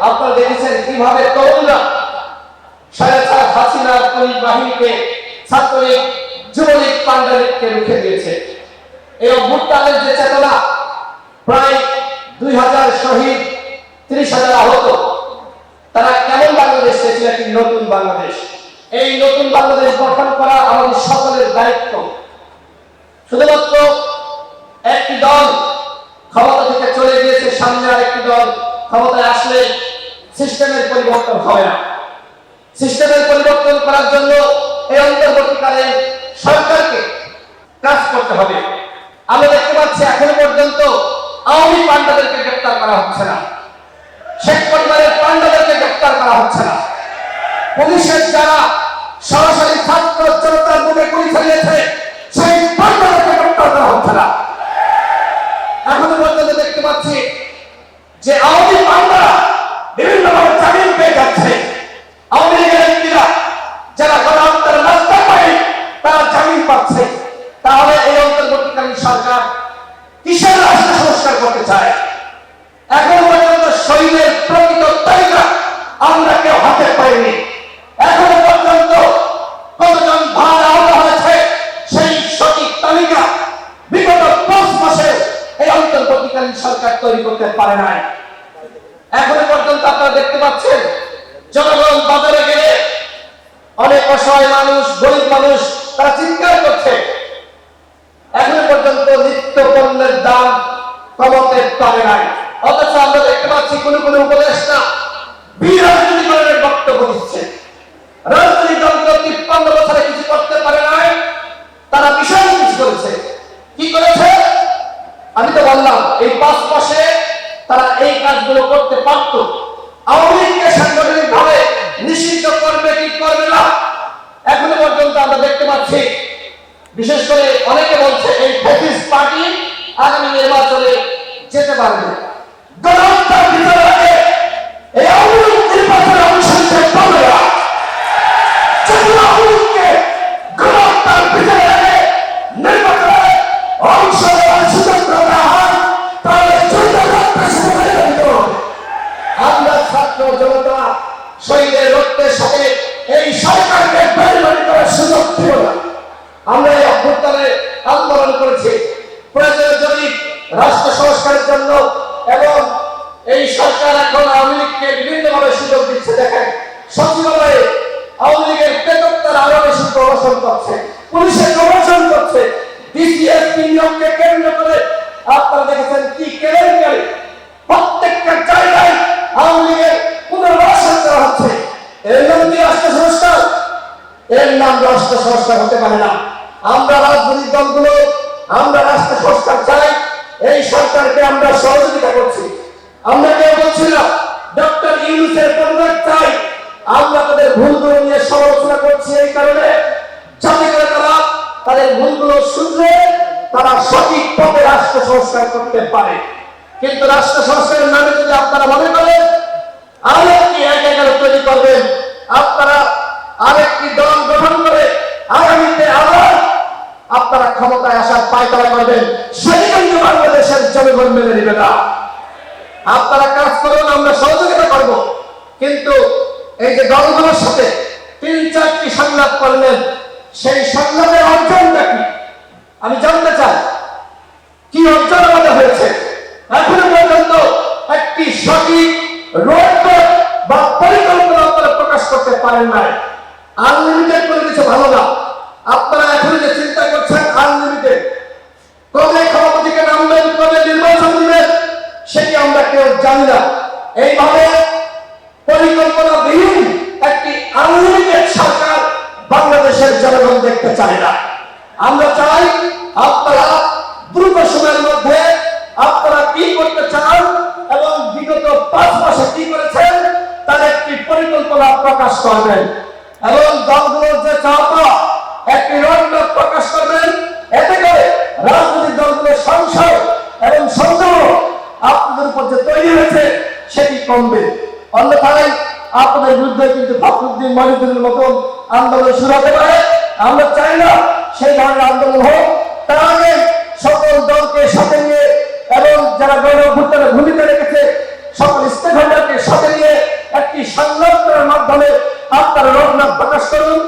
আপনারা দেখেছেন কিভাবে তরুণরা স্বৈরাচার হাসিনার পুলিশ বাহিনীকে, ছাত্রলীগ, যুবলীগ, পান্ডালীগকে রুখে দিয়েছে। এই অভ্যুত্থানের যে চেতনা, প্রায় 2000 শহীদ, 30,000 আহত, তারা কেমন বাংলাদেশ চেয়েছিল? একটি নতুন বাংলাদেশ। এই নতুন বাংলাদেশ গঠন করা আমাদের সকলের দায়িত্ব। শুধুমাত্র একটি দল ক্ষমতা থেকে চলে গিয়েছে, সামনে আরেকটি দল ক্ষমতায় আসলে সিস্টেমের পরিবর্তন হবে না। সিস্টেমের পরিবর্তন করার জন্য এই অন্তর্বর্তীকালীন সরকারকে কাজ করতে হবে। আমরা দেখতে পাচ্ছি এখনো পর্যন্ত আওয়ামী পান্ডাদেরকে গ্রেফতার করা হচ্ছে না, শেখ পরিবারের পান্ডাদেরকে গ্রেফতার করা হচ্ছে না। পুলিশের যারা সরাসরি ছাত্র জনতার বুকে গুলি চালিয়েছে, সেই পান্ডাদেরকে গ্রেফতার করা হচ্ছে না। এখনো পর্যন্ত দেখতে পাচ্ছি যে আওয়ামী পান্ডারা বিভিন্নভাবে জামিন পেয়ে যাচ্ছে। আওয়ামী লীগের এমপিরা যারা গণহত্যার রাস্তা পায় তারা জামিন পাচ্ছে। তাহলে এই অন্তর্বর্তীকালীন সরকার কিসের রাষ্ট্র সংস্কার করতে চায়? এখন পর্যন্ত শহীদের প্রকৃত তালিকা আমরা কেউ হাতে পাইনি। এখনো পর্যন্ত কতজন ভার আহত হয়েছে সেই সঠিক তালিকা বিগত 5 মাসে এই অন্তর্বর্তীকালীন সরকার তৈরি করতে পারে নাই। এখনো পর্যন্ত আপনারা দেখতে পাচ্ছেন জনগণ বাজারে গেলে অনেক অসহায় মানুষ, গরিব মানুষ তারা চিৎকার করছে। এখনো পর্যন্ত নিত্য পণ্যের দাম কমাতে পারে নাই। অথচ আমরা দেখতে পাচ্ছি কোন কোন উপদেষ্টা বিরাজনীতিকরণের বক্তব্য দিচ্ছে। রাজনৈতিক দলগুলো 53 বছরে কিছু করতে পারে নাই, তারা বিশাল কিছু করেছে। কি করেছে? আমি তো বললাম এই 5 মাসে তারা এই কাজগুলো করতে পারত। আওয়ামী লীগকে সাংগঠনিক ভাবে নিষিদ্ধ করবে কি করবে না, এখনো পর্যন্ত আমরা দেখতে পাচ্ছি। বিশেষ করে অনেকে বলছে এই ফ্যাসিস্ট পার্টি আগামী নির্বাচনে যেতে পারবে। গণহত্যার বিচারে এই আওয়ামী লীগ নির্বাচনে অংশ নিতে পারবে না। যদি আওয়ামী লীগকে গণহত্যার বিচারে নির্বাচনে অংশ নেওয়ার সুযোগ দেওয়া হয়, তাহলে আমরা ছাত্র জনতা শহীদের রক্তের সাথে এই সরকারকে বেইমানি করার সুযোগ দিব না। আমরা এই অভ্যুত্থানে আন্দোলন করেছি প্রয়োজনে যদি রাষ্ট্র সংস্কারের জন্য, এবং এই সরকার এখন আওয়ামী লীগকে বিভিন্নভাবে সুযোগ দিচ্ছে। দেখেন সচিবালয়ে আওয়ামী লীগের প্রেতাত্মার আরো বেশি প্রদর্শন করছে, পুলিশের প্রদর্শন করছে, ডিসিএসপি নিয়োগকে কেন্দ্র করে আপনারা দেখেছেন কি কেলেঙ্কারি। প্রত্যেকটা জায়গায় আওয়ামী লীগের পুনর্বাসন করা হচ্ছে। এর নাম কি রাষ্ট্র সংস্কার? এর নাম রাষ্ট্র সংস্কার হতে পারে না। আমরা রাজনৈতিক দলগুলো আমরা রাষ্ট্র সংস্কার চাই, এই সরকারকে আমরা সহযোগিতা করছি। আমরা কেউ বলছি না ডক্টর ইউনূসের পদত্যাগ চাই, আমরা তাদের ভুলগুলো নিয়ে সমালোচনা করছি। এই কারণে যাতে করে তারা তাদের ভুলগুলো শুনলে তারা সঠিক পথে রাষ্ট্র সংস্কার করতে পারে। কিন্তু রাষ্ট্র সংস্কারের নামে যদি আপনারা মনে করেন আরেকটি একাগার তৈরি করবেন, আপনারা আরেকটি দল গঠন করে আগামীতে আবার আপনারা ক্ষমতায় আসার পায়তারা করবেন, সেটি কিন্তু বাংলাদেশের জনগণ মেনে নেবে না। আপনারা কাজ করুন, আমরা সহযোগিতা করব। কিন্তু এই যে দলগুলোর সাথে 3-4টি সংলাপ করলেন, সেই সংলাপের অর্জনটা কি আমি জানতে চাই। কি অর্জন আমাদের হয়েছে? এখনো পর্যন্ত একটি সঠিক রোডম্যাপ বা পরিকল্পনা আপনারা প্রকাশ করতে পারেন নাই। আনলিমিটেড করে কিছু ভালো না। আপনারা এখন যে চিন্তা করছেন আনলিমিটেড, কবে ক্ষমতা থেকে নামবেন, কবে নির্বাচন দিবেন, সেটি আমরা কেউ জানি না। এইভাবে পরিকল্পনাবিহীন একটি আনলিমিটেড সরকার বাংলাদেশের জনগণ দেখতে চায় না। আমরা চাই আপনারা দ্রুত সময়ের মধ্যে আপনারা কি করতে চান এবং বিগত 5 মাসে কি করেছেন তার একটি পরিকল্পনা প্রকাশ করবেন, এবং দলগুলোর যে চাওয়া একটি রোডম্যাপ প্রকাশ করবেন। এতে করে রাজনৈতিক দলগুলোর সংশয় এবং সন্দেহ আপনাদের উপর যে তৈরি হয়েছে সেটি কমবে। অন্যথায় আপনাদের বিরুদ্ধে কিন্তু ফখরুদ্দিন মনিরুদ্দিনের মতন আন্দোলন শুরু হতে পারে। আমরা চাই না সেই ধরনের আন্দোলন হোক। তার আগে সকল দলকে সাথে নিয়ে এবং যারা গণ অভ্যুত্থানে ভূমিকা রেখেছে সকল স্টেক হোল্ডারকে সাথে নিয়ে মাধ্যমে আপনারা রোডম্যাপ প্রকাশ করুন।